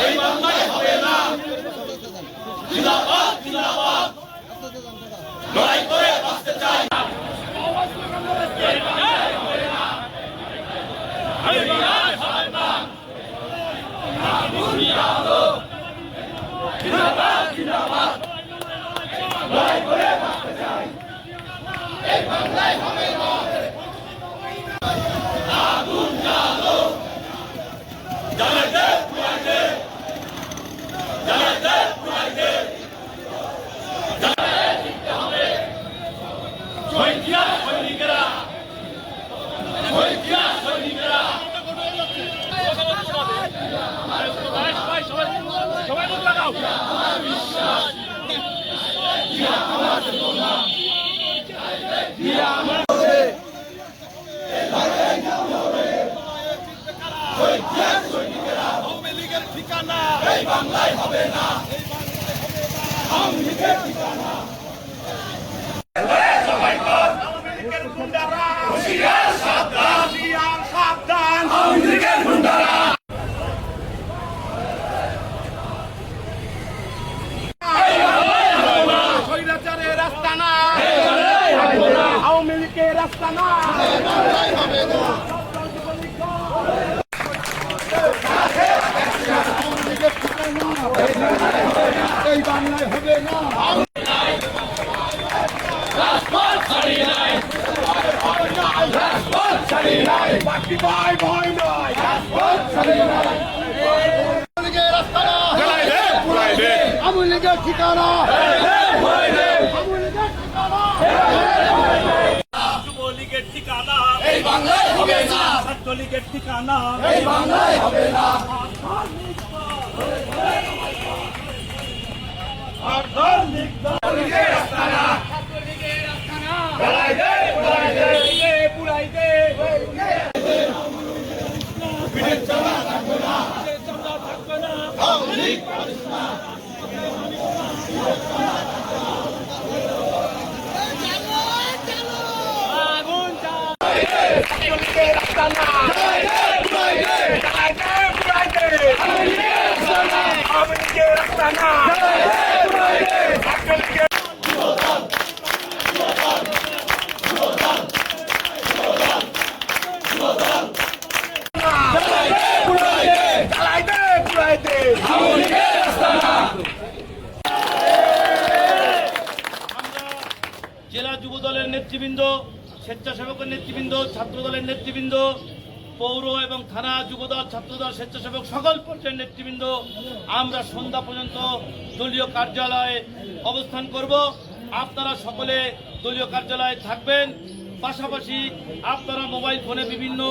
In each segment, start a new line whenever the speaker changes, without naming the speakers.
এই বাংলায় হবে না। জিন্দাবাদ জিন্দাবাদ, লড়াই করে বাঁচতে চাই। জিন্দাবাদ জিন্দাবাদ, লড়াই করে বাঁচতে চাই। এই বাংলায় হবে না। আগুন জ্বালো, জ্বালিয়ে দে, পুড়াই দে, জ্বালিয়ে দে, পুড়াই দে। শহীদিয়া সৈনিকেরা, শহীদিয়া সৈনিকেরা, সবাই মুখ লাগাও। আমার বিশ্বাস, আমার চেতনা, আমার আওয়ামী লীগের ঠিকানা এই বাংলায় হবে না। আওয়ামী লীগের ঠিকানা সবাই কর। আওয়ামী লীগের গুন্ডারা হুঁশিয়ার সাবধান, হুঁশিয়ার সাবধান। আওয়ামী লীগের গুন্ডারা স্বৈরাচারের রাস্তা না, আওয়ামী লীগের রাস্তা না, হবে না। এই বাংলায় হবে না। রাজপথ ছাড়ি নাই, রাজপথ ছাড়ি নাই, বাকি ভয় ভয় নয়, রাজপথ ছাড়ি নাই। আওয়ামী লীগের রাস্তা না, জ্বালাই দে, পুড়াই দে। আওয়ামী লীগের ঠিকানা, পুড়াই দে। আওয়ামী লীগের ঠিকানা, যুবলীগের ঠিকানা এই বাংলায় হবে না। ছাত্রলীগের ঠিকানা এই বাংলায় হবে না। জেলা যুব দলের নেতৃবৃন্দ, স্বেচ্ছাসেবকের নেতৃবৃন্দ, ছাত্র দলের নেতৃবৃন্দ, পৌর এবং থানা যুবদল, ছাত্রদল, স্বেচ্ছাসেবক সকল পর্যায়ের নেতৃবৃন্দ আমরা সন্ধ্যা পর্যন্ত দলীয় কার্যালয়ে অবস্থান করব। আপনারা সকলে দলীয় কার্যালয়ে থাকবেন। পাশাপাশি আপনারা মোবাইল ফোনে বিভিন্ন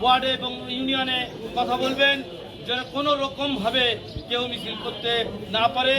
ওয়ার্ডে এবং ইউনিয়নে কথা বলবেন, যেন কোনো রকমভাবে কেউ মিছিল করতে না পারে।